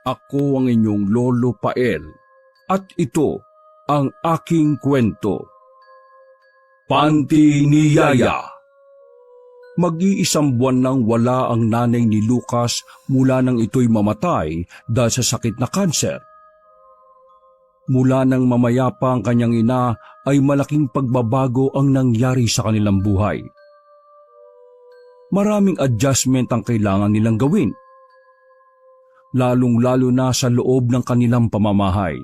Ako ang inyong Lolo Pael at ito ang aking kwento. Panty ni Yaya. Mag-iisang buwan nang wala ang nanay ni Lucas mula nang ito'y mamatay dahil sa sakit na kanser. Mula nang mamayapa ang kanyang ina ay malaking pagbabago ang nangyari sa kanilang buhay. Maraming adjustment ang kailangan nilang gawin, lalong-lalo na sa loob ng kanilang pamamahay.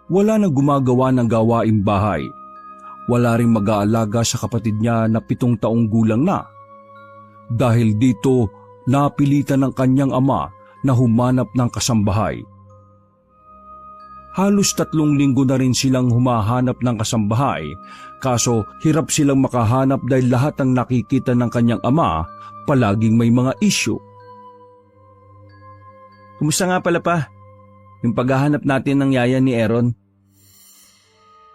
Wala nang gumagawa ng gawaing bahay. Wala ring mag-aalaga sa kapatid niya na 7 taong gulang na. Dahil dito, napilitan ng kanyang ama na humanap ng kasambahay. Halos 3 linggo na rin silang humahanap ng kasambahay, kaso hirap silang makahanap dahil lahat ng nakikita ng kanyang ama palaging may mga issue. Kumusta nga pala pa? Yung paghahanap natin ng yaya ni Aaron.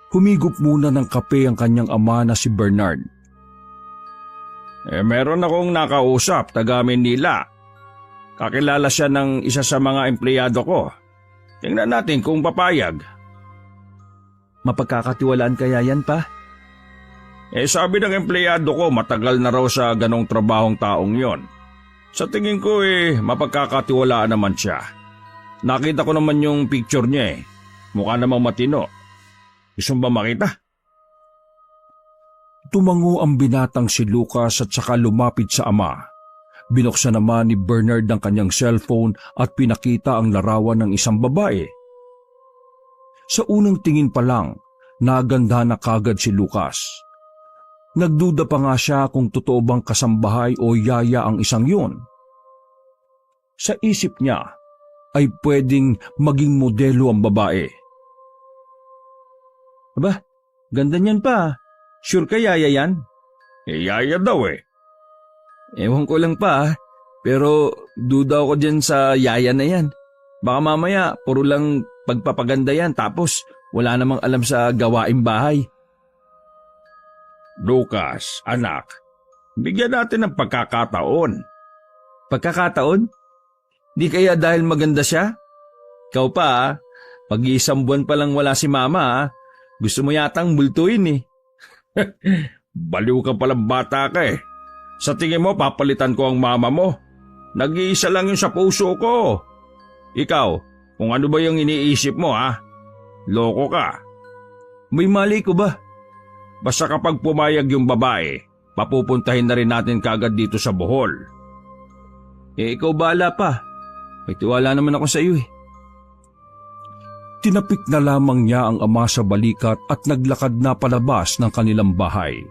Humigop muna ng kape ang kanyang ama na si Bernard. Meron akong nakausap, taga Manila. Kakilala siya ng isa sa mga empleyado ko. Tingnan natin kung papayag. Mapagkakatiwalaan kaya yan pa? Sabi ng empleyado ko matagal na raw sa ganong trabahong taong yon. Sa tingin ko mapagkakatiwalaan naman siya. Nakita ko naman yung picture niya Mukha namang matino. Gusto mo ba makita? Tumango ang binatang si Lucas at saka lumapit sa ama. Binuksan naman ni Bernard ang kanyang cellphone at pinakita ang larawan ng isang babae. Sa unang tingin pa lang, naganda na kagad si Lucas. Nagduda pa nga siya kung totoo bang kasambahay o yaya ang isang yun. Sa isip niya ay pwedeng maging modelo ang babae. Aba, ganda niyan pa. Sure ka yaya yan? Yaya daw Ewan ko lang pa, pero duda ako dyan sa yaya na yan. Baka mamaya puro lang pagpapaganda yan tapos wala namang alam sa gawaing bahay. Lucas, anak, bigyan natin ng pagkakataon. Pagkakataon? Di kaya dahil maganda siya? Ikaw pa, pag-iisang buwan pa lang wala si mama. Gusto mo yatang multuin Baliw ka palang bata ka Sa tingin mo papalitan ko ang mama mo? Nag-iisa lang yun sa puso ko. Ikaw, kung ano ba yung iniisip mo Loko ka. May mali ko ba? Basta kapag pumayag yung babae, papupuntahin na rin natin kagad dito sa Bohol. Ikaw bahala pa. May tiwala naman ako sa iyo Tinapik na lamang niya ang ama sa balikat at naglakad na palabas ng kanilang bahay.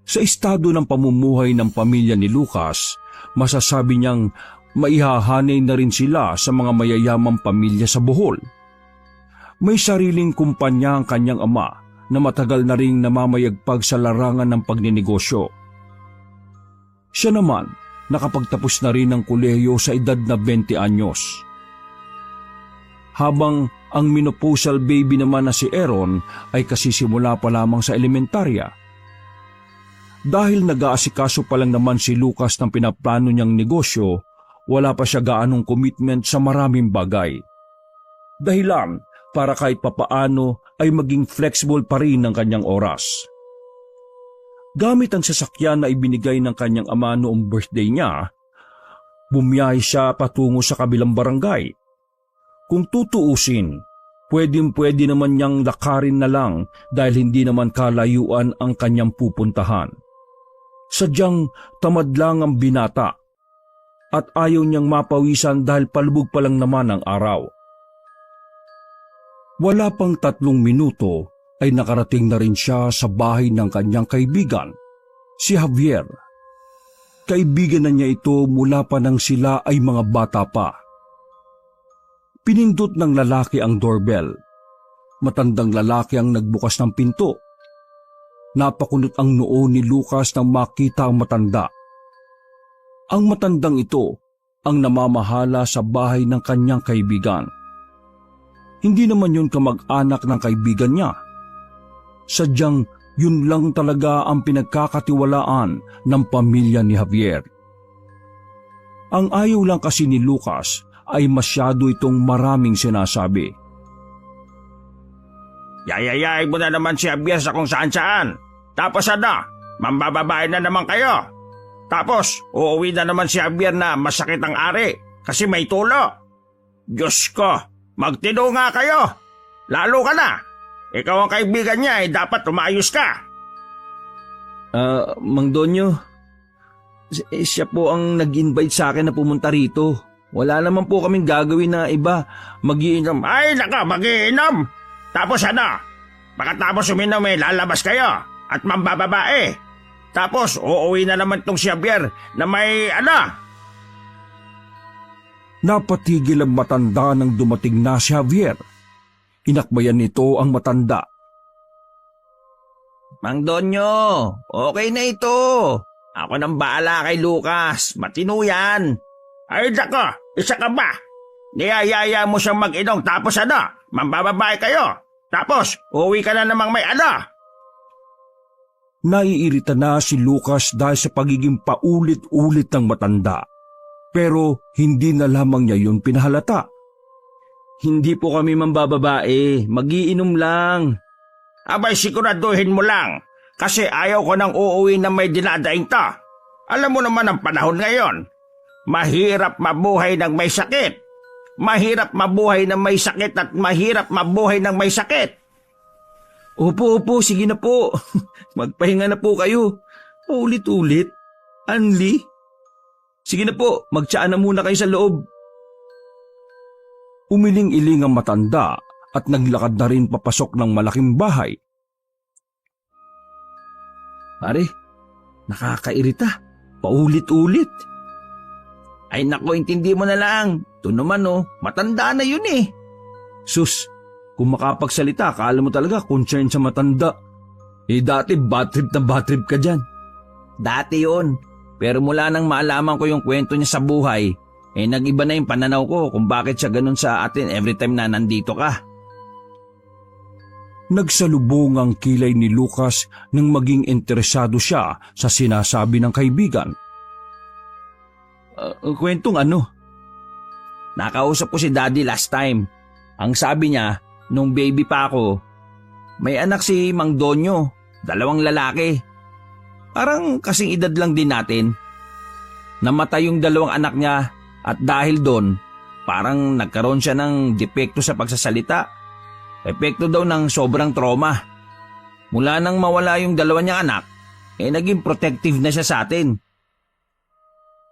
Sa estado ng pamumuhay ng pamilya ni Lucas, masasabi niyang maihahanay na rin sila sa mga mayayamang pamilya sa Bohol. May sariling kumpanya ang kanyang ama na matagal na ring namamayagpag sa larangan ng pagninegosyo. Siya naman nakapagtapos na rin ng kolehiyo sa edad na 20 anyos. Habang ang menopausal baby naman na si Aaron ay kasisimula pa lamang sa elementarya. Dahil nag-aasikaso pa lang naman si Lucas ng pinaplano niyang negosyo, wala pa siya gaanong commitment sa maraming bagay. Dahilan para kahit papaano ay maging flexible pa rin ang kanyang oras. Gamit ang sasakyan na ibinigay ng kanyang ama noong birthday niya, bumiyahe siya patungo sa kabilang barangay. Kung tutuusin, pwedeng-pwede naman niyang lakarin na lang dahil hindi naman kalayuan ang kanyang pupuntahan. Sadyang tamad lang ang binata at ayaw niyang mapawisan dahil palubog pa lang naman ang araw. Wala pang 3 minuto ay nakarating na rin siya sa bahay ng kanyang kaibigan, si Javier. Kaibigan na niya ito mula pa nang sila ay mga bata pa. Pinindot ng lalaki ang doorbell. Matandang lalaki ang nagbukas ng pinto. Napakunot ang noo ni Lucas nang makita ang matanda. Ang matandang ito ang namamahala sa bahay ng kanyang kaibigan. Hindi naman yun kamag-anak ng kaibigan niya. Sadyang yun lang talaga ang pinagkakatiwalaan ng pamilya ni Javier. Ang ayaw lang kasi ni Lucas ay masyado itong maraming sinasabi. Yayayain mo na naman si Javier sa kung saan-saan. Tapos mambababae na naman kayo. Tapos uuwi na naman si Javier na masakit ang ari kasi may tulo. Diyos ko, magtino nga kayo. Lalo ka na. Ikaw ang kaibigan niya dapat umayos ka. Mang Donyo, siya po ang nag-invite sa akin na pumunta rito. Wala naman po kaming gagawin na iba. Mag-iinom. Ay naka, mag-iinom. Tapos pagkatapos uminom lalabas kayo at mambababae. Tapos uuwi na naman tong si Javier na may Napatigil ang matanda nang dumating na si Javier. Inakbayan nito ang matanda. Mang Donyo, okay na ito. Ako nang baala kay Lucas. Matino yan. Ay naka, isa ka ba? Niyayaya mo siyang mag-inom tapos mambababae kayo. Tapos uuwi ka na namang may Naiirita na si Lucas dahil sa pagiging paulit-ulit ng matanda. Pero hindi na lamang niya yun pinahalata. Hindi po kami mambababae. Mag-iinom lang. Abay siguraduhin mo lang kasi ayaw ko nang uuwi na may dinadaing ta. Alam mo naman ang panahon ngayon. Mahirap mabuhay ng may sakit. Mahirap mabuhay ng may sakit at mahirap mabuhay ng may sakit. Opo, sige na po. Magpahinga na po kayo. Ulit-ulit. Anli? Sige na po, magtsaan na muna kayo sa loob. Umiling-iling ang matanda at naglakad na rin papasok ng malaking bahay. Pare, nakakairita. Paulit-ulit. Ay nako, intindi mo na lang. Ito naman matanda na yun eh. Sus, kung makapagsalita, akala mo talaga concern sa matanda. Dati bad trip ka dyan. Dati yun. Pero mula nang maalaman ko yung kwento niya sa buhay, nag-iba na yung pananaw ko kung bakit siya ganun sa atin every time na nandito ka. Nagsalubong ang kilay ni Lucas nang maging interesado siya sa sinasabi ng kaibigan. Kwentong ano? Nakausap ko si Daddy last time. Ang sabi niya, nung baby pa ako, may anak si Mang Donyo, 2 lalaki. Parang kasing edad lang din natin. Namatay yung 2 anak niya at dahil doon, parang nagkaroon siya ng depekto sa pagsasalita. Epekto daw ng sobrang trauma. Mula nang mawala yung 2 niyang anak, naging protective na siya sa atin.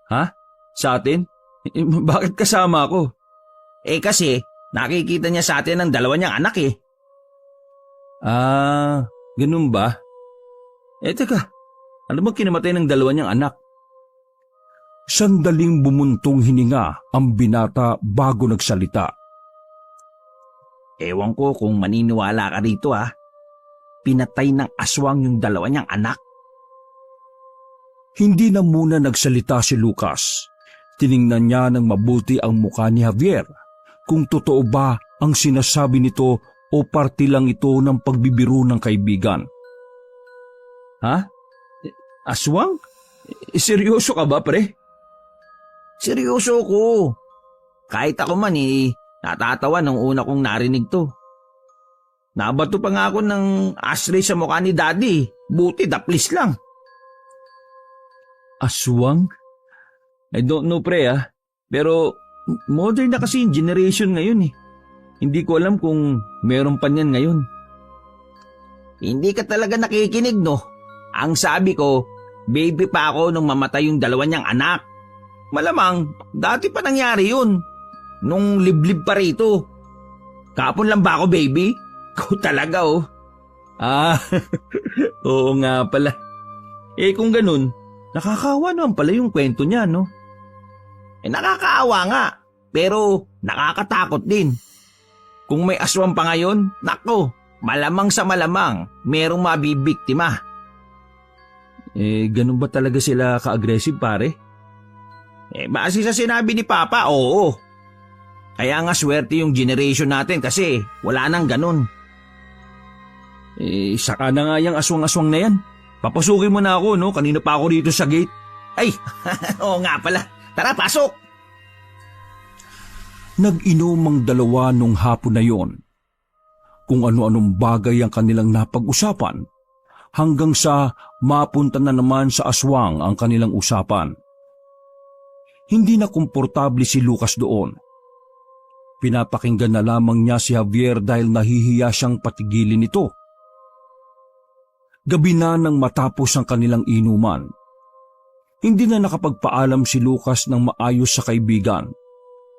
Ha? Sa atin? Bakit kasama ako? Kasi nakikita niya sa atin ang 2 niyang anak eh. Ganun ba? Teka, ano bang kinamatay ng 2 niyang anak? Sandaling bumuntong hininga ang binata bago nagsalita. Ewan ko kung maniniwala ka rito Pinatay ng aswang yung 2 niyang anak. Hindi na muna nagsalita si Lucas. Tiningnan niya ng mabuti ang mukha ni Javier kung totoo ba ang sinasabi nito o parte lang ito ng pagbibiro ng kaibigan. Ha? Aswang? Seryoso ka ba, pre? Seryoso ko. Kahit ako man natatawa nung una kong narinig to. Nabato pa nga ako ng ashtray sa mukha ni Daddy. Buti, daplis lang. Aswang? I don't know, pre Pero modern na kasi yung generation ngayon Hindi ko alam kung meron pa niyan ngayon. Hindi ka talaga nakikinig, no? Ang sabi ko, baby pa ako nung mamatay yung 2 niyang anak. Malamang, dati pa nangyari yun. Nung liblib pa rito. Kapon lang ba ako, baby? Ikaw talaga, Oo nga pala. Kung ganun, nakakaawa naman pala yung kwento niya, no? Nakakaawa nga, pero nakakatakot din. Kung may aswang pa ngayon, nako, malamang sa malamang, merong mabibiktima. Ganun ba talaga sila ka-aggressive, pare? Base sa sinabi ni Papa, oo. Kaya nga swerte yung generation natin kasi wala nang ganun. Saka na nga yung aswang-aswang na yan. Papasukin mo na ako, no? Kanina pa ako dito sa gate. Ay, oo nga pala. Tara, pasok! Nag-inom ang dalawa nung hapon na yon. Kung ano-anong bagay ang kanilang napag-usapan, hanggang sa mapunta na naman sa aswang ang kanilang usapan. Hindi na komportable si Lucas doon. Pinapakinggan na lamang niya si Javier dahil nahihiya siyang patigilin ito. Gabi na nang matapos ang kanilang inuman. Hindi na nakapagpaalam si Lucas ng maayos sa kaibigan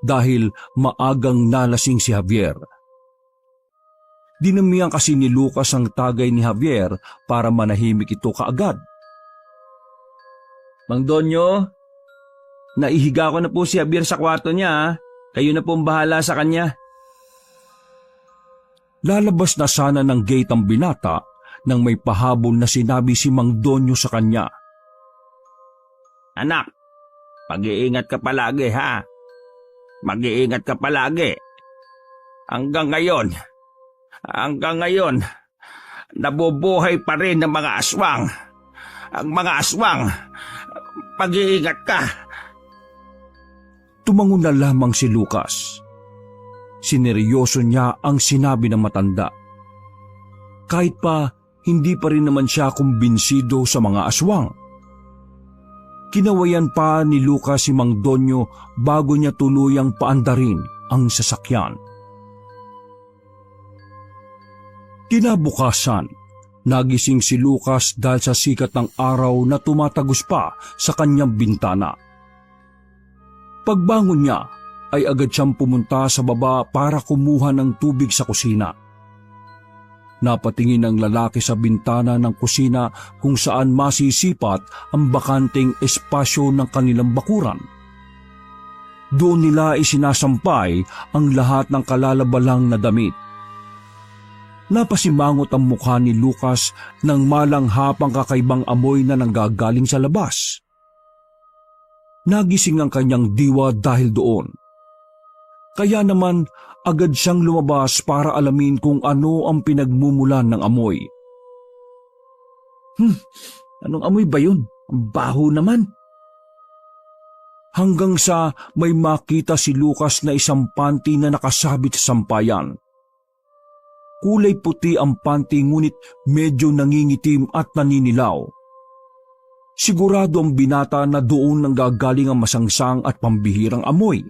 dahil maagang nalasing si Javier. Dinamihan kasi ni Lucas ang tagay ni Javier para manahimik ito kaagad. Mang Donyo, naihiga ko na po si Javier sa kwarto niya. Kayo na pong bahala sa kanya. Lalabas na sana ng gate ang binata nang may pahabol na sinabi si Mang Donyo sa kanya. Anak, mag-iingat ka palagi ha. Mag-iingat ka palagi. Hanggang ngayon, nabubuhay pa rin ng mga aswang. Ang mga aswang, mag-iingat ka. Tumangon na lamang si Lucas. Sineryoso niya ang sinabi ng matanda. Kahit pa hindi pa rin naman siya kumbinsido sa mga aswang. Kinawayan pa ni Lucas si Mang Donyo bago niya tuluyang paandarin ang sasakyan. Kinabukasan, nagising si Lucas dahil sa sikat ng araw na tumatagos pa sa kanyang bintana. Pagbangon niya, ay agad siyang pumunta sa baba para kumuha ng tubig sa kusina. Napatingin ang lalaki sa bintana ng kusina kung saan masisipat ang bakanteng espasyo ng kanilang bakuran. Doon nila isinasampay ang lahat ng kalalabalang na damit. Napasimangot ang mukha ni Lucas nang malanghap ang kakaibang amoy na nanggagaling sa labas. Nagising ang kanyang diwa dahil doon. Kaya naman agad siyang lumabas para alamin kung ano ang pinagmumulan ng amoy. Anong amoy ba yun? Ang baho naman. Hanggang sa may makita si Lucas na isang panty na nakasabit sa sampayan. Kulay puti ang panty ngunit medyo nangingitim at naninilaw. Sigurado ang binata na doon nanggagaling ang masangsang at pambihirang amoy.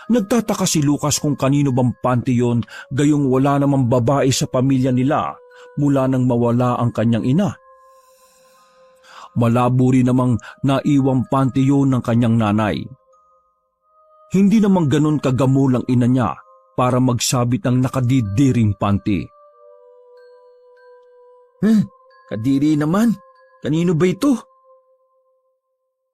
Nagtataka si Lucas kung kanino bang panty yon, gayong wala namang babae sa pamilya nila mula nang mawala ang kanyang ina. Malabo rin namang naiwang panty yon ng kanyang nanay. Hindi namang ganon kagamol ang ina niya para magsabit ng nakadidiring panty. Kadiri naman. Kanino ba ito?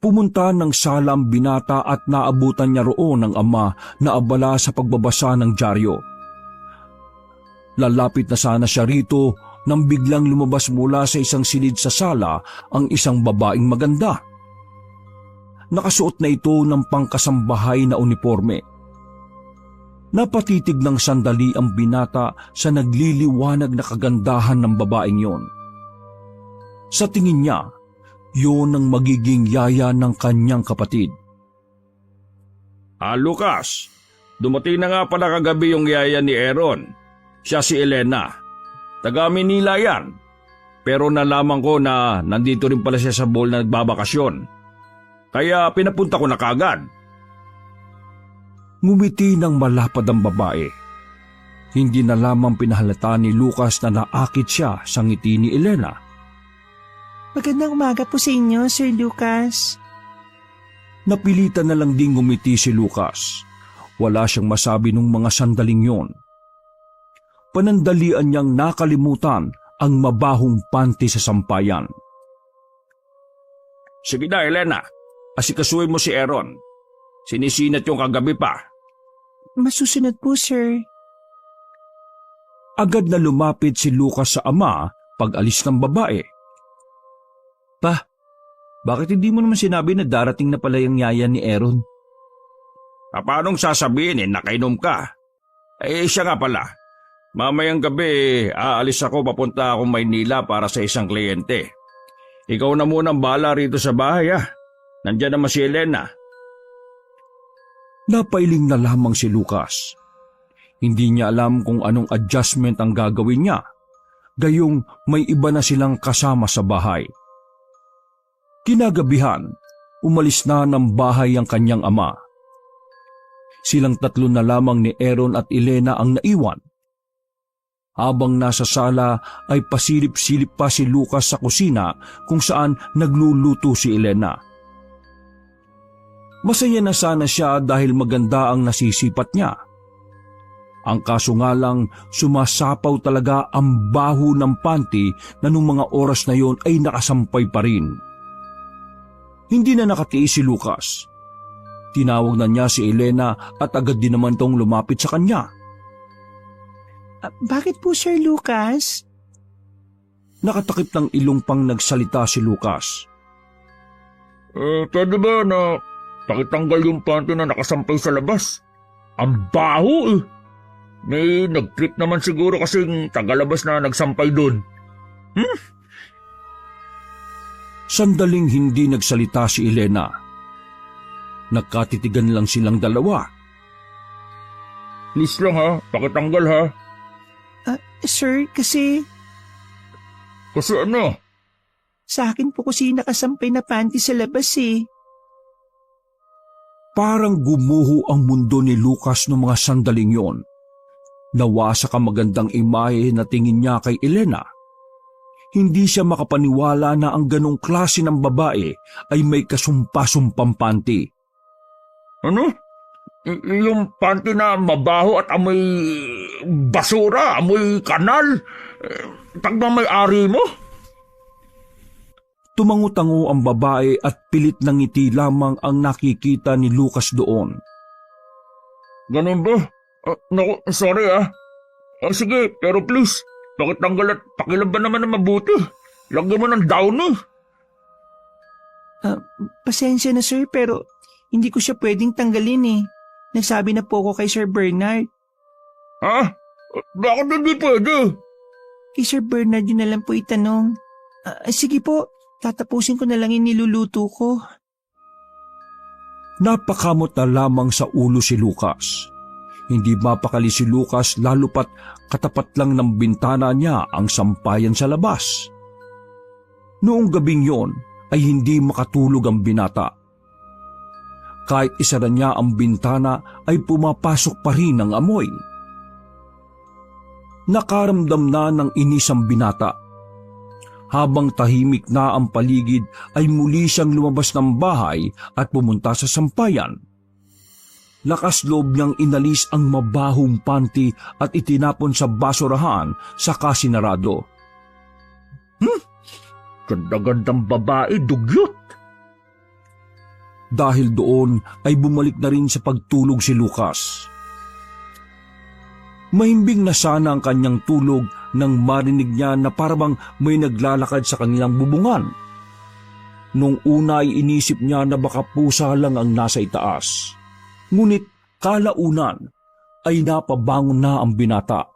Pumunta ng sala ang binata at naabutan niya roon ang ama na abala sa pagbabasa ng dyaryo. Lalapit na sana siya rito nang biglang lumabas mula sa isang silid sa sala ang isang babaeng maganda. Nakasuot na ito ng pangkasambahay na uniforme. Napatitig ng sandali ang binata sa nagliliwanag na kagandahan ng babaeng yon. Sa tingin niya, yun ang magiging yaya ng kanyang kapatid. Lucas, dumating na nga pala kagabi yung yaya ni Aaron. Siya si Elena. Taga Manila yan. Pero nalaman ko na nandito rin pala siya sa Bohol na nagbabakasyon. Kaya pinapunta ko na kagad. Ngumiti ng malapad ang babae. Hindi na lamang pinahalata ni Lucas na naakit siya sa ngiti ni Elena. Magandang umaga po sa inyo, Sir Lucas. Napilitan na lang ding ngumiti si Lucas. Wala siyang masabi nung mga sandaling yon. Panandalian niyang nakalimutan ang mabahong panty sa sampayan. Sige na, Elena. Asikasuhin mo si Aaron. Sinisinat yung kagabi pa. Masusunod po, sir. Agad na lumapit si Lucas sa ama pag alis ng babae. Pa, bakit hindi mo naman sinabi na darating na pala yung yaya ni Aaron? Paanong sasabihin nakainom ka? Siya nga pala. Mamayang gabi, aalis ako papunta akong Maynila para sa isang kliyente. Ikaw na munang bahala rito sa bahay Nandiyan naman si Elena. Napailing na lamang si Lucas. Hindi niya alam kung anong adjustment ang gagawin niya, gayong may iba na silang kasama sa bahay. Kinagabihan, umalis na ng bahay ang kanyang ama. Silang tatlo na lamang ni Aaron at Elena ang naiwan. Habang nasa sala ay pasilip-silip pa si Lucas sa kusina kung saan nagluluto si Elena. Masaya na sana siya dahil maganda ang nasisipat niya. Ang kaso nga lang, sumasapaw talaga ang baho ng panty na nung mga oras na yon ay nakasampay pa rin. Hindi na nakatiis si Lucas. Tinawag na niya si Elena at agad din naman tong lumapit sa kanya. Bakit po, Sir Lucas? Nakatakip ng ilong pang nagsalita si Lucas. Pwede ba na pakitanggal yung panty na nakasampay sa labas? Ang baho eh. May nag-trip naman siguro kasing tagalabas na nagsampay doon. Sandaling hindi nagsalita si Elena. Nagkatitigan lang silang dalawa. Please lang ha, pakitanggal ha. Sir, kasi Kasi ano? sa akin po kasi nakasampay na panty sa labas eh. Parang gumuho ang mundo ni Lucas noong mga sandaling yon. Nawasak ang magandang imahe na tingin niya kay Elena. Hindi siya makapaniwala na ang ganong klase ng babae ay may kasumpa-sumpang panty. Ano? Yung panty na mabaho at amoy basura, amoy kanal. Pagmamayari mo? Tumango-tango ang babae at pilit ng ngiti lamang ang nakikita ni Lucas doon. Ganun ba? Naku, sorry ah. Sige, pero please, pakitanggal at pakilaban naman na mabuti. Lagyan mo ng down eh. Pasensya na sir, pero hindi ko siya pwedeng tanggalin eh. Nagsabi na po ako kay Sir Bernard. Ha? Bakit hindi pwede? Kay Sir Bernard yun na lang po itanong. Sige po, tatapusin ko na lang yung niluluto ko. Napakamot na lamang sa ulo si Lucas. Hindi mapakali si Lucas lalo pat katapat lang ng bintana niya ang sampayan sa labas. Noong gabing yon ay hindi makatulog ang binata. Kahit isara niya ang bintana ay pumapasok pa rin ang amoy. Nakaramdam na ng inis ang binata. Habang tahimik na ang paligid ay muli siyang lumabas ng bahay at pumunta sa sampayan. Lakas loob niyang inalis ang mabahong panty at itinapon sa basurahan saka sinarado. Ganda-gandang babae, dugyot. Dahil doon ay bumalik na rin sa pagtulog si Lucas. Mahimbing na sana ang kanyang tulog nang marinig niya na parang may naglalakad sa kanilang bubungan. Nung una ay inisip niya na baka pusa lang ang nasa itaas. Ngunit kalaunan ay napabangon na ang binata.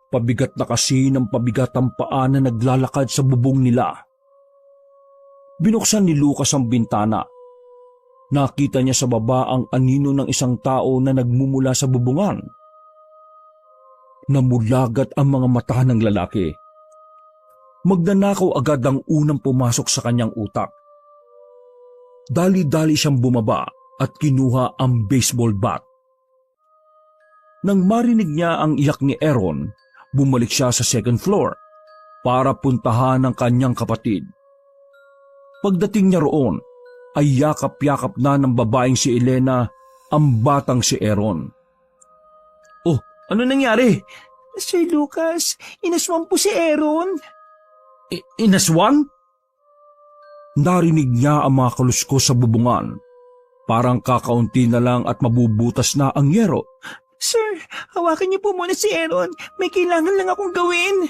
Pabigat na kasi ng pabigat ang paa na naglalakad sa bubong nila. Binuksan ni Lucas ang bintana. Nakita niya sa baba ang anino ng isang tao na nagmumula sa bubungan. Namulagat ang mga mata ng lalaki. Magnanakaw agad ang unang pumasok sa kanyang utak. Dali-dali siyang bumaba at kinuha ang baseball bat. Nang marinig niya ang iyak ni Aaron, bumalik siya sa second floor para puntahan ang kanyang kapatid. Pagdating niya roon, ay yakap-yakap na ng babaeng si Elena ang batang si Aaron. Oh, ano nangyari? Sir Lucas, inaswang po si Aaron. Inaswang? Narinig niya ang mga kaluskos sa bubungan. Parang kakaunti na lang at mabubutas na ang yero. Sir, hawakan niyo po muna si Aaron. May kailangan lang akong gawin.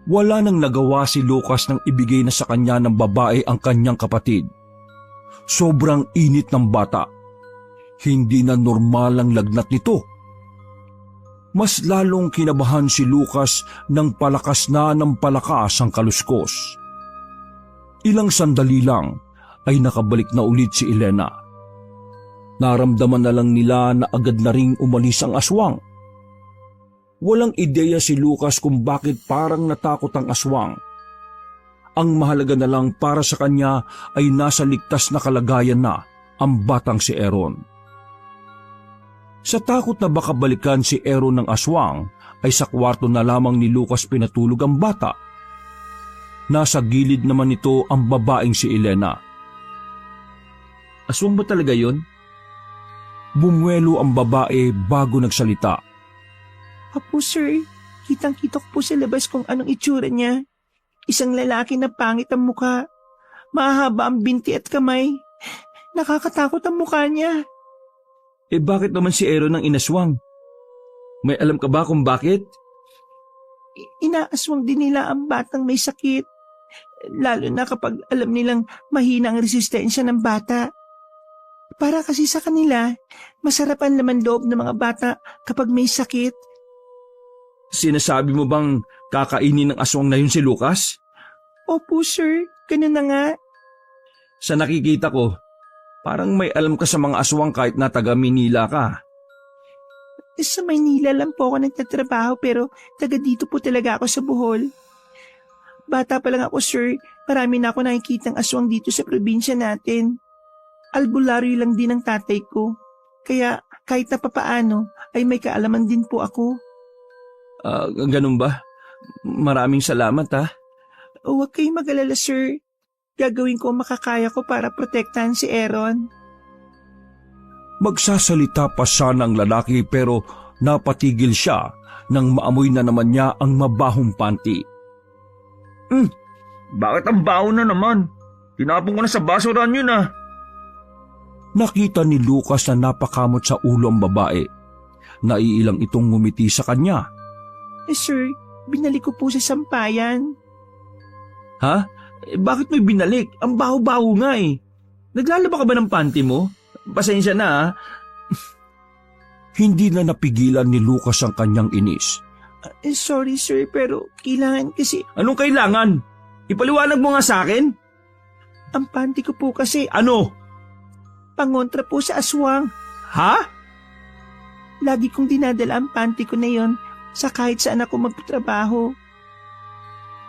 Wala nang nagawa si Lucas nang ibigay na sa kanya ng babae ang kanyang kapatid. Sobrang init ng bata. Hindi na normal ang lagnat nito. Mas lalong kinabahan si Lucas nang palakas na ng palakas ang kaluskos. Ilang sandali lang ay nakabalik na ulit si Elena. Naramdaman na lang nila na agad na ring umalis ang aswang. Walang ideya si Lucas kung bakit parang natakot ang aswang. Ang mahalaga na lang para sa kanya ay nasa ligtas na kalagayan na ang batang si Aaron. Sa takot na baka balikan si Aaron ng aswang, ay sa kwarto na lamang ni Lucas pinatulog ang bata. Nasa gilid naman nito ang babaeng si Elena. Aswang ba talaga yon? Bumuelo ang babae bago nagsalita. Apo sir, kitang-kita ko po sa labas kung anong itsura niya. Isang lalaki na pangit ang mukha. Mahaba ang binti at kamay. Nakakatakot ang mukha niya. Eh bakit naman si Aaron ang inaswang? May alam ka ba kung bakit? Inaaswang din nila ang batang may sakit. Lalo na kapag alam nilang mahina ang resistensya ng bata. Para kasi sa kanila, masarap ang laman loob ng mga bata kapag may sakit. Sinasabi mo bang kakainin ng aswang na yun si Lucas? Opo sir, ganun na nga. Sa nakikita ko, parang may alam ka sa mga aswang kahit na taga Manila ka. Sa Maynila lang po ako nagtatrabaho pero taga dito po talaga ako sa Bohol. Bata pa lang ako sir, marami na ako nakikitang aswang dito sa probinsya natin. Albularyo lang din ang tatay ko. Kaya kahit na papaano ay may kaalaman din po ako. Ganun ba? Maraming salamat ha. Huwag kayong mag-alala sir. Gagawin ko ang makakaya ko para protektahan si Aaron. Magsasalita pa sana ang lalaki pero napatigil siya nang maamoy na naman niya ang mabahong panty. Bakit ang baho na naman? Tinapon ko na sa basuran yun ah. Nakita ni Lucas na napakamot sa ulo ang babae. Naiilang itong ngumiti sa kanya. Sir, binalik ko po sa sampayan. Ha? Bakit mo'y binalik? Ang baho-baho nga eh. Naglalaba ka ba ng panty mo? Pasensya na ha. Hindi na napigilan ni Lucas ang kanyang inis. Sorry sir, pero kailangan kasi Anong kailangan? Ipaliwanag mo nga sa akin? ang panty ko po kasi Ano? pangontra po sa aswang. Ha? Lagi kong dinadala ang panty ko na yon sa kahit saan ako magtatrabaho.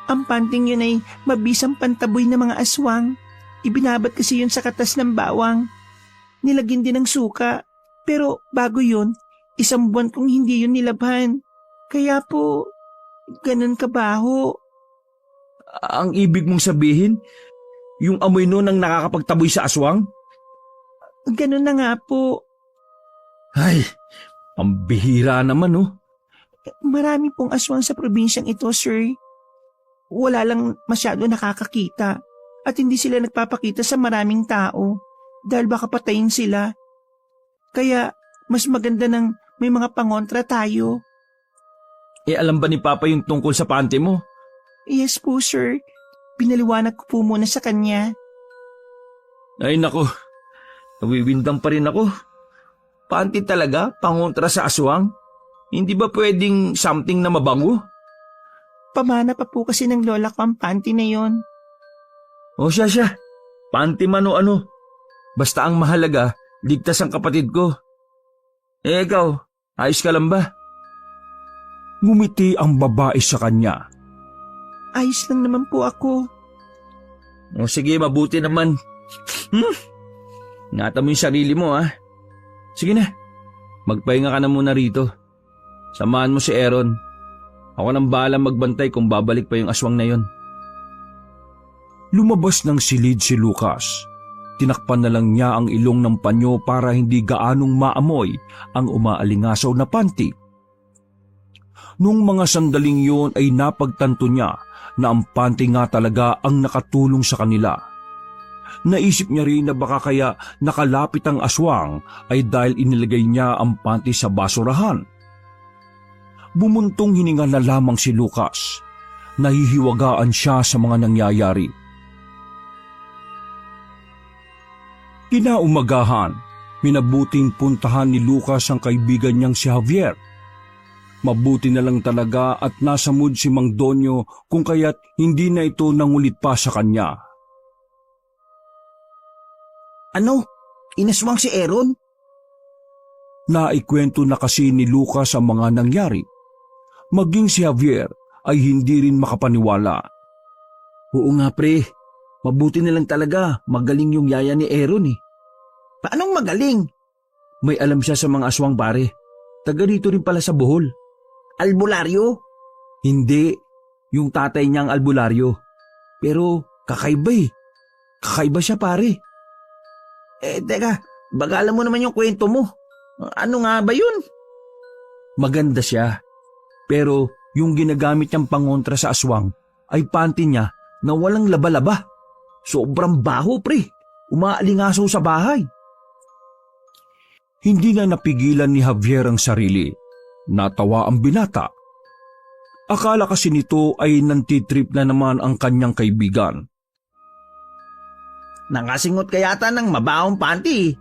Ang panting yun ay mabisang pantaboy ng mga aswang. Ibinabat kasi yun sa katas ng bawang. Nilagyan din ng suka. Pero bago yun, 1 buwan kong hindi yun nilabhan. Kaya po, ganun kabaho. Ang ibig mong sabihin, yung amoy nun ang nakakapagtaboy sa aswang? Ganun na nga po. Ay, pambihira naman oh. Marami pong aswang sa probinsyang ito, sir. Wala lang masyado nakakakita at hindi sila nagpapakita sa maraming tao dahil baka patayin sila. Kaya mas maganda nang may mga pangontra tayo. Eh alam ba ni Papa yung tungkol sa panty mo? Yes po, sir. Pinaliwanag ko po muna sa kanya. Ay nako, nawiwindang pa rin ako. Panty talaga? Pangontra sa aswang? Hindi ba pwedeng something na mabango? Pamana pa po kasi ng lola ko ang panty na yon. O siya, panty man o ano. Basta ang mahalaga, ligtas ang kapatid ko. Eh ikaw, ayos ka lang ba? Ngumiti ang babae sa kanya. Ayos lang naman po ako. O sige, mabuti naman. Ingatan mo yung sarili mo ha. Sige na, magpahinga ka na muna rito. Samahan mo si Aaron. Ako nang bahala magbantay kung babalik pa yung aswang na yon. Lumabas ng silid si Lucas. Tinakpan na lang niya ang ilong ng panyo para hindi gaanong maamoy ang umaalingasaw na panty. Nung mga sandaling yun ay napagtanto niya na ang panty nga talaga ang nakatulong sa kanila. Naisip niya rin na baka kaya nakalapit ang aswang ay dahil inilagay niya ang panty sa basurahan. Bumuntong hininga na lamang si Lucas. Nahihiwagaan siya sa mga nangyayari. Kinaumagahan, minabuting puntahan ni Lucas ang kaibigan niyang si Javier. Mabuti na lang talaga at nasa mood si Mang Donyo kung kaya't hindi na ito nangulit pa sa kanya. Ano? Inaswang si Aaron? Naikwento na kasi ni Lucas ang mga nangyari. Maging si Javier ay hindi rin makapaniwala. Oo nga pre, mabuti na lang talaga, magaling yung yaya ni Aaron eh. Paanong magaling? May alam siya sa mga aswang pare. Taga rito rin pala sa Bohol. Albularyo? Hindi, yung tatay niya ang albularyo. Pero kakaiba eh. Kakaiba siya pare. Teka, bagalan mo naman yung kwento mo. Ano nga ba yun? Maganda siya. Pero yung ginagamit niyang pangontra sa aswang ay panty niya na walang laba-laba. Sobrang baho pre. Umaalingasaw sa bahay. Hindi na napigilan ni Javier ang sarili. Natawa ang binata. Akala kasi nito ay nantitrip na naman ang kanyang kaibigan. Nangasingot ka yata ng mabahong panty.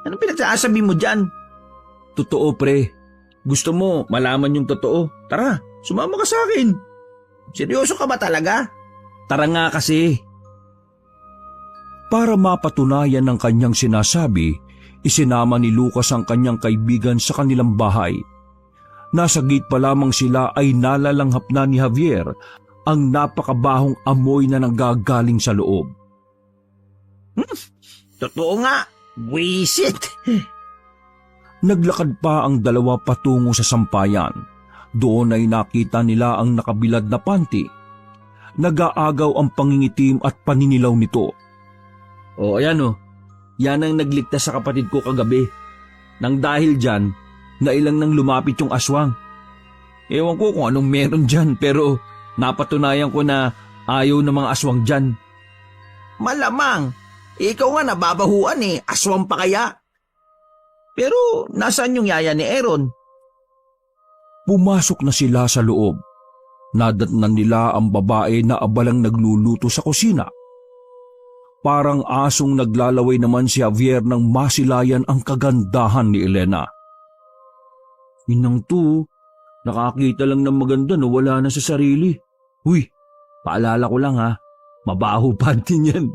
Anong pinagsasabi mo dyan? Totoo pre. Gusto mo malaman yung totoo? Tara, sumama ka sa akin. Seryoso ka ba talaga? Tara nga kasi. Para mapatunayan ng kanyang sinasabi, isinama ni Lucas ang kanyang kaibigan sa kanilang bahay. Nasa gate pa lamang sila ay nalalanghap na ni Javier ang napakabahong amoy na nanggagaling sa loob. Totoo nga. Wisit. Naglakad pa ang dalawa patungo sa sampayan. Doon ay nakita nila ang nakabilad na panty. Nag-aagaw ang pangingitim at paninilaw nito. O ayan o, yan ang nagligtas sa kapatid ko kagabi. Nang dahil dyan, nailang nang lumapit yung aswang. Ewan ko kung anong meron dyan pero napatunayan ko na ayaw ng mga aswang dyan. Malamang. Ikaw nga nababahuan eh. Aswang pa kaya? Pero nasaan yung yaya ni Aaron? Pumasok na sila sa loob. Nadatnan nila ang babae na abalang nagluluto sa kusina. Parang asong naglalaway naman si Javier nang masilayan ang kagandahan ni Elena. Inang to, nakakita lang ng maganda no wala na sa sarili. Huy, paalala ko lang ha, mabaho panty niyan.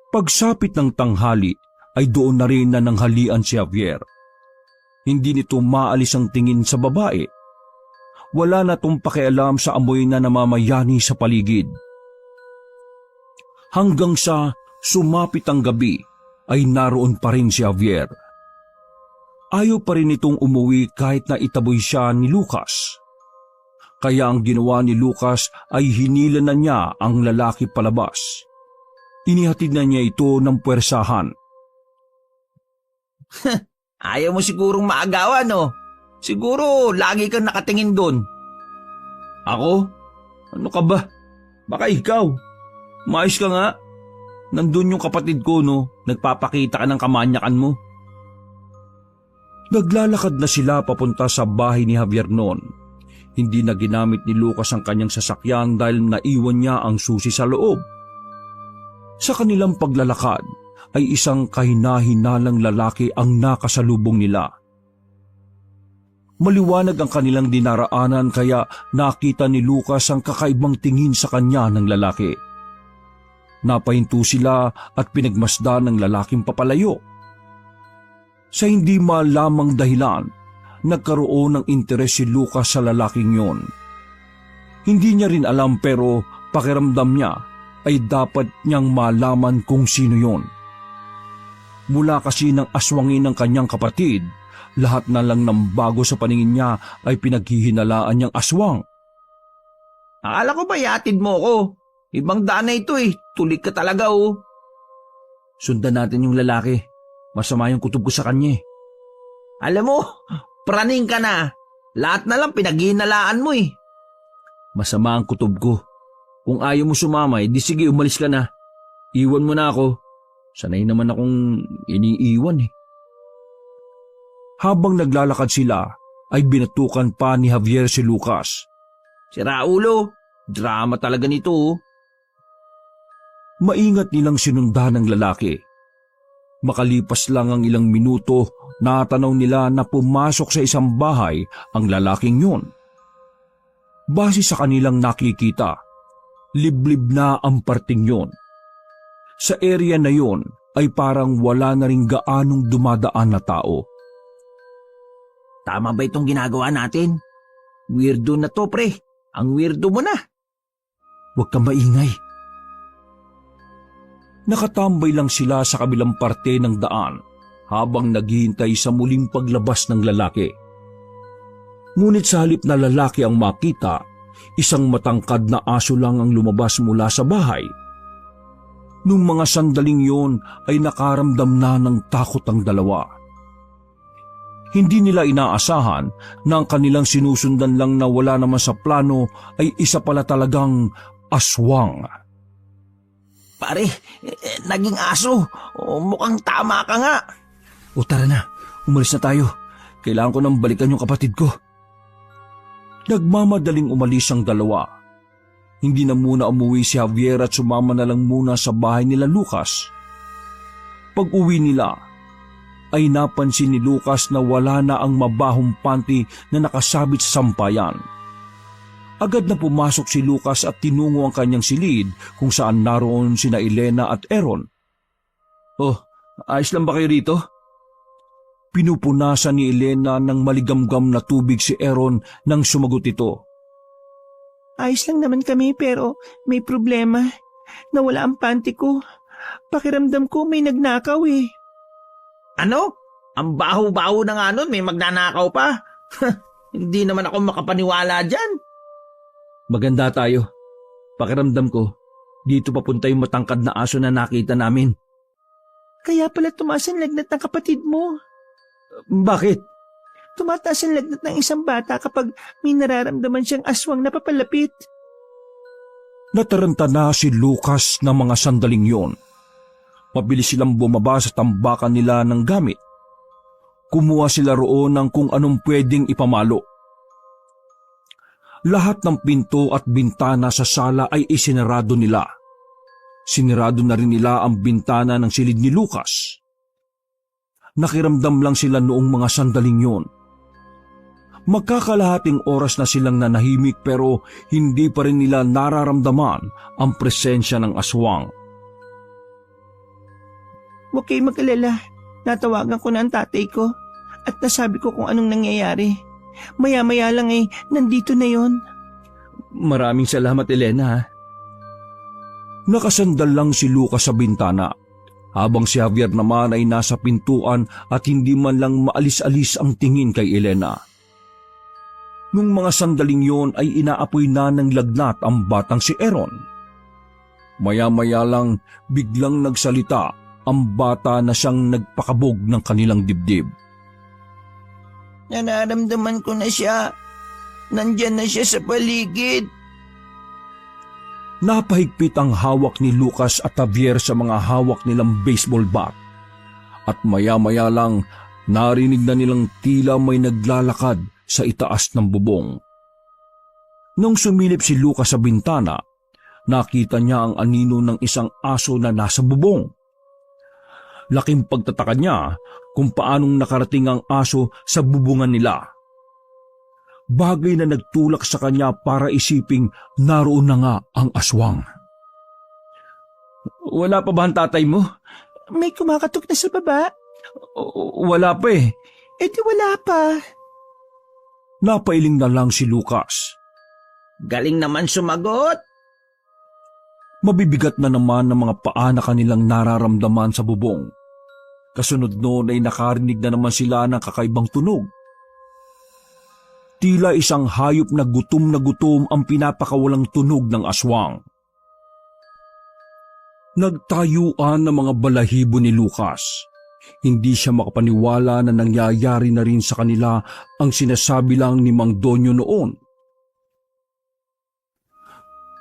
Pagsapit ng tanghali ay doon na rin na nanghalian si Javier. Hindi nito maalis ang tingin sa babae. Wala na tong pakialam sa amoy na namamayani sa paligid. Hanggang sa sumapit ang gabi ay naroon pa rin si Javier. Ayaw pa rin itong umuwi kahit na itaboy siya ni Lucas. Kaya ang ginawa ni Lucas ay hinila na niya ang lalaki palabas. Inihatid na niya ito ng puwersahan. Ayaw mo sigurong maagawan, no? Siguro lagi kang nakatingin doon. Ako? Ano ka ba? Baka ikaw. Maayos ka nga. Nandun yung kapatid ko, no? Nagpapakita ka ng kamanyakan mo. Naglalakad na sila papunta sa bahay ni Javier noon. Hindi na ginamit ni Lucas ang kanyang sasakyan dahil naiwan niya ang susi sa loob. Sa kanilang paglalakad ay isang kahina-hinalang lalaki ang nakasalubong nila. Maliwanag ang kanilang dinaraanan kaya nakita ni Lucas ang kakaibang tingin sa kanya ng lalaki. Napahinto sila at pinagmasdan ng lalaking papalayo. Sa hindi malamang dahilan, nagkaroon ng interes si Lucas sa lalaking yon. Hindi niya rin alam pero pakiramdam niya ay dapat niyang malaman kung sino yon. Mula kasi ng aswangin ng kanyang kapatid, lahat na lang ng bago sa paningin niya ay pinaghihinalaan niyang aswang. Akala ko ba yatid mo ko? Ibang daan na ito eh. Tulik ka talaga oh. Sundan natin yung lalaki. Masama yung kutob ko sa kanya eh. Alam mo, praning ka na. Lahat na lang pinaghihinalaan mo eh. Masama ang kutob ko. Kung ayaw mo sumama, di sige umalis ka na. Iwan mo na ako. Sanay naman akong iniiwan eh. Habang naglalakad sila, ay binatukan pa ni Javier si Lucas. Si Raulo, drama talaga nito oh. Maingat nilang sinundan ng lalaki. Makalipas lang ang ilang minuto, natanaw nila na pumasok sa isang bahay ang lalaking yun. Base sa kanilang nakikita, liblib na ang parting yun. Sa area na yon ay parang wala na rin gaanong dumadaan na tao. Tama ba itong ginagawa natin? Weirdo na to, pre. Ang weirdo mo na. Huwag kang maingay. Nakatambay lang sila sa kabilang parte ng daan habang naghihintay sa muling paglabas ng lalaki. Ngunit sa halip na lalaki ang makita, isang matangkad na aso lang ang lumabas mula sa bahay. Nung mga sandaling yon ay nakaramdam na ng takot ang dalawa. Hindi nila inaasahan na ang kanilang sinusundan lang na wala naman sa plano ay isa pala talagang aswang. Pare, naging aso. Mukhang tama ka nga. O tara na, umalis na tayo. Kailangan ko nang balikan yung kapatid ko. Nagmamadaling umalis ang dalawa. Hindi na muna umuwi si Javier at sumama na lang muna sa bahay nila Lucas. Pag-uwi nila, ay napansin ni Lucas na wala na ang mabahong panty na nakasabit sa sampayan. Agad na pumasok si Lucas at tinungo ang kanyang silid kung saan naroon sina Elena at Aaron. Oh, ayos lang ba kayo rito? Pinupunasan ni Elena ng maligamgam na tubig si Aaron nang sumagot ito. Ayos lang naman kami pero may problema. Nawala ang panty ko. Pakiramdam ko may nagnakaw eh. Ano? Ang baho-baho na nga nun, may magnanakaw pa. Hindi naman ako makapaniwala dyan. Maganda tayo. Pakiramdam ko, dito papunta yung matangkad na aso na nakita namin. Kaya pala tumaas ang lagnat ng kapatid mo. Bakit? Tumataas ang lagnat ng isang bata kapag may nararamdaman siyang aswang na papalapit. Nataranta na si Lucas ng mga sandaling yon. Mabilis silang bumaba sa tambakan nila ng gamit. Kumuha sila roon ng kung anong pwedeng ipamalo. Lahat ng pinto at bintana sa sala ay isinarado nila. Sinarado na rin nila ang bintana ng silid ni Lucas. Nakiramdam lang sila noong mga sandaling yon. Magkakalahating oras na silang nanahimik pero hindi pa rin nila nararamdaman ang presensya ng aswang. Huwag kayong mag-alala. Natawagan ko na ang tatay ko at nasabi ko kung anong nangyayari. Maya-maya lang nandito na yon. Maraming salamat, Elena. Nakasandal lang si Lucas sa bintana, habang si Javier naman ay nasa pintuan at hindi man lang maalis-alis ang tingin kay Elena. Nung mga sandaling yon ay inaapoy na ng lagnat ang batang si Aaron. Maya-maya lang biglang nagsalita ang bata na siyang nagpakabog ng kanilang dibdib. Nararamdaman ko na siya. Nandyan na siya sa paligid. Napahigpit ang hawak ni Lucas at Javier sa mga hawak nilang baseball bat. At maya-maya lang narinig na nilang tila may naglalakad sa itaas ng bubong. Nung sumilip si Lucas sa bintana, nakita niya ang anino ng isang aso na nasa bubong. Laking pagtataka niya kung paanong nakarating ang aso sa bubungan nila. Bagay na nagtulak sa kanya para isiping naroon na nga ang aswang. Wala pa ba ang tatay mo? May kumakatok na sa baba. Wala pa eh. Eh di wala pa. Napailing na lang si Lucas. Galing naman sumagot. Mabibigat na naman ang mga paa na kanilang nararamdaman sa bubong. Kasunod noon ay nakarinig na naman sila ng kakaibang tunog. Tila isang hayop na gutom ang pinapakawalang tunog ng aswang. Nagtayuan ng mga balahibo ni Lucas. Hindi siya makapaniwala na nangyayari na rin sa kanila ang sinasabi lang ni Mang Donyo noon.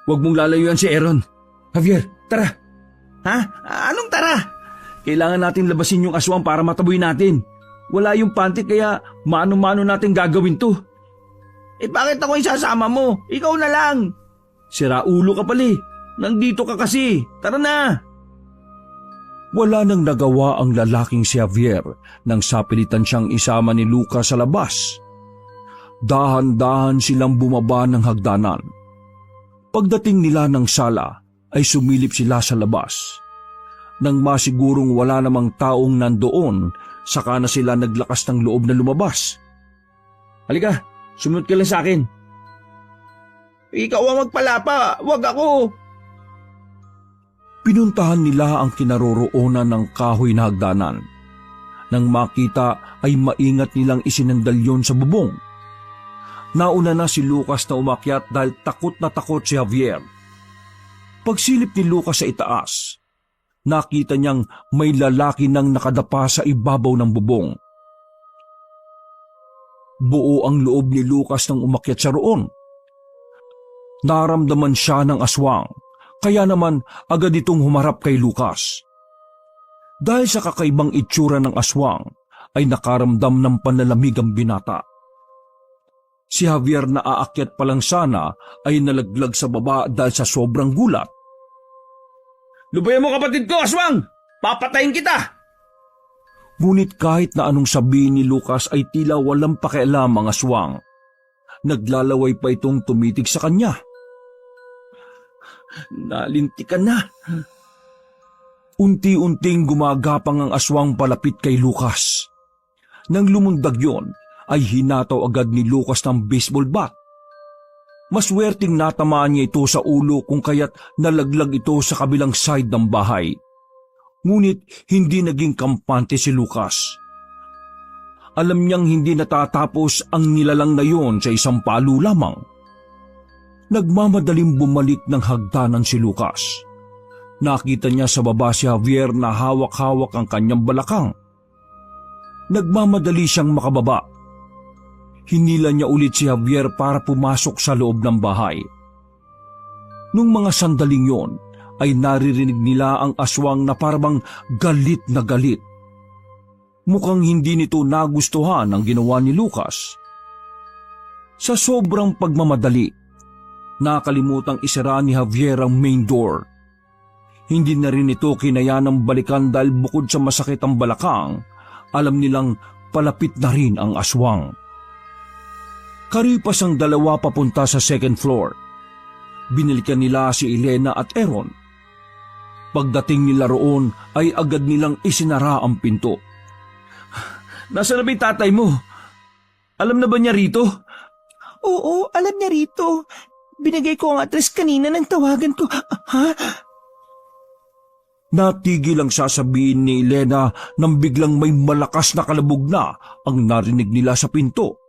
Huwag mong lalayuan si Aaron. Javier, tara. Ha? Anong tara? Kailangan natin labasin yung aswang para mataboy natin. Wala yung panty kaya mano-mano natin gagawin to. Eh bakit ako isasama mo? Ikaw na lang. Sira ulo ka pala eh. Nandito ka kasi. Tara na. Wala nang nagawa ang lalaking si Javier nang sapilitan siyang isama ni Lucas sa labas. Dahan-dahan silang bumaba ng hagdanan. Pagdating nila ng sala ay sumilip sila sa labas. Nang masigurong wala namang taong nandoon, saka na sila naglakas ng loob na lumabas. Halika, sumunod ka lang sa akin. Ikaw ang magpalapa, wag ako. Pinuntahan nila ang kinaroroonan ng kahoy na hagdanan. Nang makita ay maingat nilang isinandal yon sa bubong. Nauna na si Lucas na umakyat dahil takot na takot si Javier. Pagsilip ni Lucas sa itaas, nakita niyang may lalaki nang nakadapa sa ibabaw ng bubong. Buo ang loob ni Lucas nang umakyat siya roon. Naramdaman siya ng aswang, kaya naman agad itong humarap kay Lucas. Dahil sa kakaibang itsura ng aswang, ay nakaramdam ng panlalamig ang binata. Si Javier na aakyat pa lang sana ay nalaglag sa baba dahil sa sobrang gulat. Lubayan mo kapatid ko, aswang! Papatayin kita! Ngunit kahit na anong sabihin ni Lucas ay tila walang pakialam ang aswang. Naglalaway pa itong tumitig sa kanya. Nalintikan na. Unti-unting gumagapang ang aswang palapit kay Lucas. Nang lumundag yon, ay hinataw agad ni Lucas ng baseball bat. Maswerteng natamaan niya ito sa ulo kung kaya't nalaglag ito sa kabilang side ng bahay. Ngunit hindi naging kampante si Lucas. Alam niyang hindi natatapos ang nilalang na yon sa isang palo lamang. Nagmamadaling bumalik ng hagdanan si Lucas. Nakita niya sa baba si Javier na hawak-hawak ang kanyang balakang. Nagmamadali siyang makababa. Hinila niya ulit si Javier para pumasok sa loob ng bahay. Nung mga sandaling yon, ay naririnig nila ang aswang na parang galit na galit. Mukhang hindi nito nagustuhan ang ginawa ni Lucas. Sa sobrang pagmamadali, nakalimutang isara ni Javier ang main door. Hindi na rin ito kinayanang balikan dahil bukod sa masakit ang balakang, alam nilang palapit na rin ang aswang. Karipas ang dalawa papunta sa second floor. Binalikan nila si Elena at Aaron. Pagdating nila roon ay agad nilang isinara ang pinto. Nasaan na ba yung tatay mo? Alam na ba niya rito? Oo, alam niya rito. Binigay ko ang address kanina nang tawagan ko. Ha? Natigil ang sasabihin ni Elena nang biglang may malakas na kalabog na ang narinig nila sa pinto.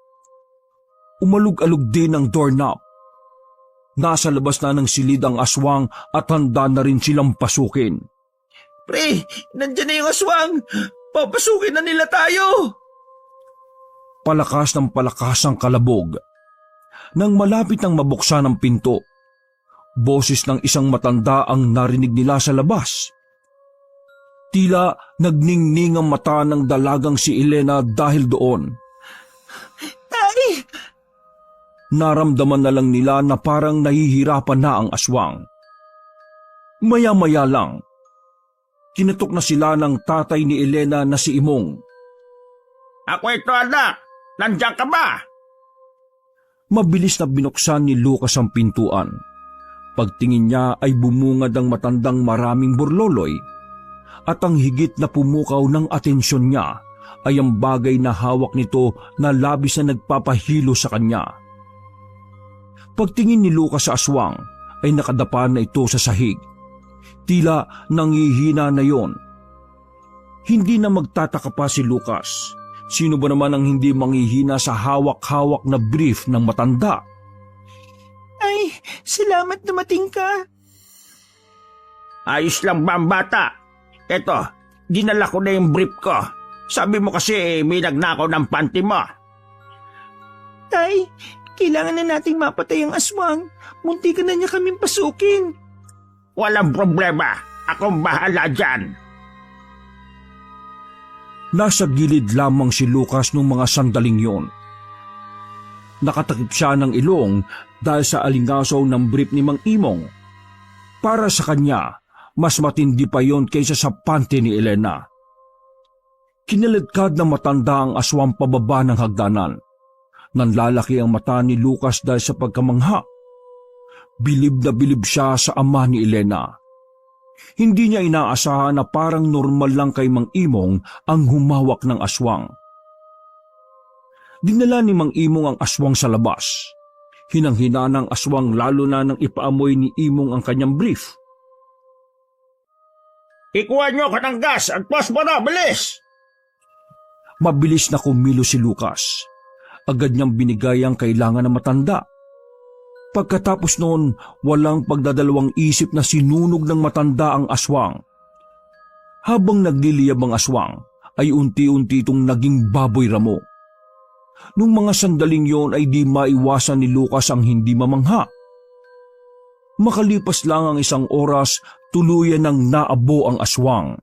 Umalog-alog din ang doorknob. Nasa labas na ng silid ang aswang at handa na rin silang pasukin. Pre, nandyan na yung aswang! Papasukin na nila tayo! Palakas ng palakas ang kalabog. Nang malapit nang mabuksan ang pinto, boses ng isang matanda ang narinig nila sa labas. Tila nagningning ang mata ng dalagang si Elena dahil doon. Tay! Naramdaman na lang nila na parang nahihirapan na ang aswang. Maya-maya lang, kinatok na sila ng tatay ni Elena na si Imong. Ako ito anak, nandiyan ka ba? Mabilis na binuksan ni Lucas ang pintuan. Pagtingin niya ay bumungad ang matandang maraming burloloy at ang higit na pumukaw ng atensyon niya ay ang bagay na hawak nito na labis na nagpapahilo sa kanya. Pagtingin ni Lucas sa aswang ay nakadapa na ito sa sahig. Tila nangihina na yon. Hindi na magtataka pa si Lucas. Sino ba naman ang hindi manghihina sa hawak-hawak na brief ng matanda? Ay, salamat dumating ka. Ayos lang ba ang bata? Eto, dinala ko na yung brief ko. Sabi mo kasi may nagnakaw ng panty mo. Tay, kailangan na nating mapatay ang aswang. Muntikan na niya kaming pasukin. Walang problema. Akong bahala dyan. Nasa gilid lamang si Lucas nung mga sandaling yon. Nakatakip siya ng ilong dahil sa alingasaw ng brief ni Mang Imong. Para sa kanya, mas matindi pa yon kaysa sa panty ni Elena. Kiniladkad na matanda ang aswang pababa ng hagdanan. Nanlalaki ang mata ni Lucas dahil sa pagkamangha. Bilib na bilib siya sa ama ni Elena. Hindi niya inaasahan na parang normal lang kay Mang Imong ang humawak ng aswang. Dinala ni Mang Imong ang aswang sa labas. Hinang-hina ng aswang lalo na nang ipaamoy ni Imong ang kanyang brief. Ikuha nyo ka ng gas at posporo, bilis! Mabilis na kumilos si Lucas. Agad niyang binigay ang kailangan ng matanda. Pagkatapos noon, walang pagdadalawang isip na sinunog ng matanda ang aswang. Habang nagliliyab ang aswang, ay unti-unti itong naging baboy ramo. Nung mga sandaling yon ay di maiwasan ni Lucas ang hindi mamangha. Makalipas lang ang 1 oras, tuluyan ng naabo ang aswang.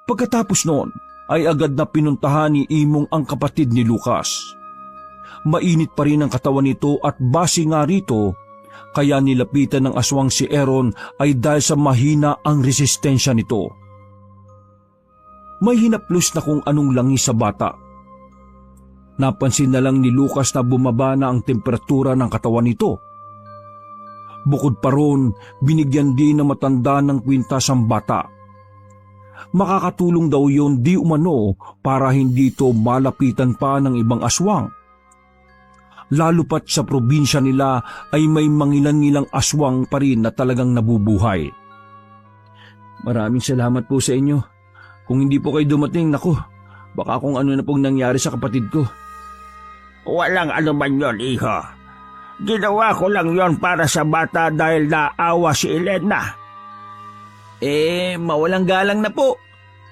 Pagkatapos noon, ay agad na pinuntahan ni Imong ang kapatid ni Lucas. Mainit pa rin ang katawan nito at base nga rito, kaya nilapitan ng aswang si Aaron ay dahil sa mahina ang resistensya nito. May hinaplos na kung anong langis sa bata. Napansin na lang ni Lucas na bumaba na ang temperatura ng katawan nito. Bukod pa ron, binigyan din ng matanda ng kwintas ang bata. Makakatulong daw yon di umano para hindi ito malapitan pa ng ibang aswang. Lalo pat sa probinsya nila ay may mangilan-ngilang aswang pa rin na talagang nabubuhay. Maraming salamat po sa inyo. Kung hindi po kayo dumating, naku, baka kung ano na pong nangyari sa kapatid ko. Walang anuman yon, iho. Ginawa ko lang yon para sa bata dahil naawa si Elena. Mawalang galang na po.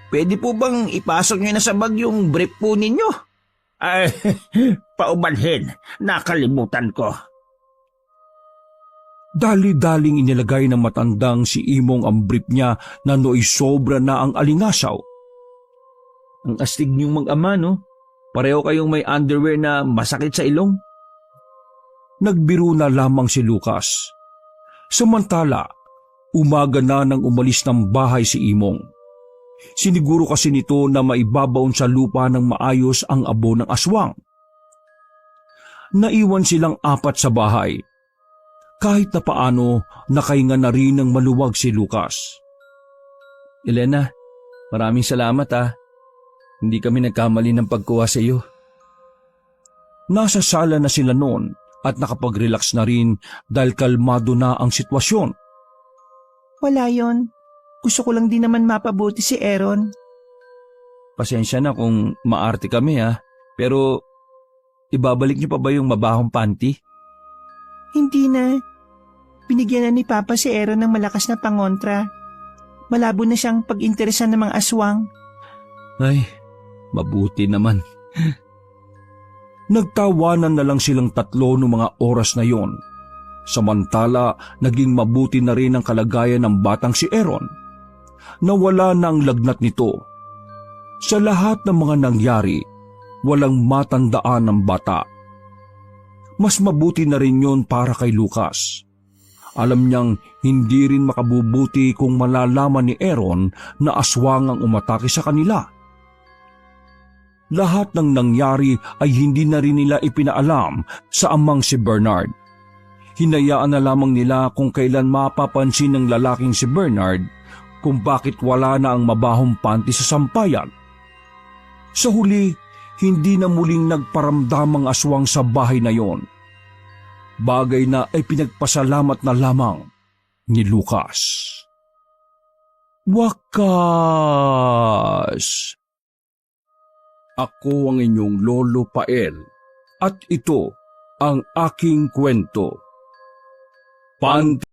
Pwede po bang ipasok nyo na sa bag yung brief po ninyo? Ay, paumanhin. Nakalimutan ko. Dali-daling inilagay ng matandang si Imong ang brief niya na nooy sobra na ang alingasaw. Ang astig niyong mag-ama, no? Pareho kayong may underwear na masakit sa ilong. Nagbiro na lamang si Lucas. Samantala, umaga na nang umalis ng bahay si Imong. Siniguro kasi nito na maibabaon sa lupa ng maayos ang abo ng aswang. Naiwan silang 4 sa bahay. Kahit na paano, nakahinga na rin ng maluwag si Lucas. Elena, maraming salamat ha. Hindi kami nagkamali ng pagkuha sa iyo. Nasa sala na sila noon at nakapag-relax na rin dahil kalmado na ang sitwasyon. Wala yon. Gusto ko lang din naman mapabuti si Aaron. Pasensya na kung maarte kami ha, pero ibabalik niyo pa ba yung mabahong panty? Hindi na. Binigyan na ni Papa si Aaron ng malakas na pangontra. Malabo na siyang pag-interesan ng mga aswang. Ay, mabuti naman. Nagtawanan na lang silang 3 noong mga oras na yon. Samantala, naging mabuti na rin ang kalagayan ng batang si Aaron. Nawala na ang lagnat nito. Sa lahat ng mga nangyari, walang matandaan ng bata. Mas mabuti na rin yon para kay Lucas. Alam niyang hindi rin makabubuti kung malalaman ni Aaron na aswang ang umatake sa kanila. Lahat ng nangyari ay hindi na rin nila ipinaalam sa amang si Bernard. Hinayaan na lamang nila kung kailan mapapansin ng lalaking si Bernard kung bakit wala na ang mabahong panty sa sampayan. Sa huli, hindi na muling nagparamdam ang aswang sa bahay na yon. Bagay na ay pinagpasalamat na lamang ni Lucas. Wakas! Ako ang inyong Lolo Pael at ito ang aking kwento. Panty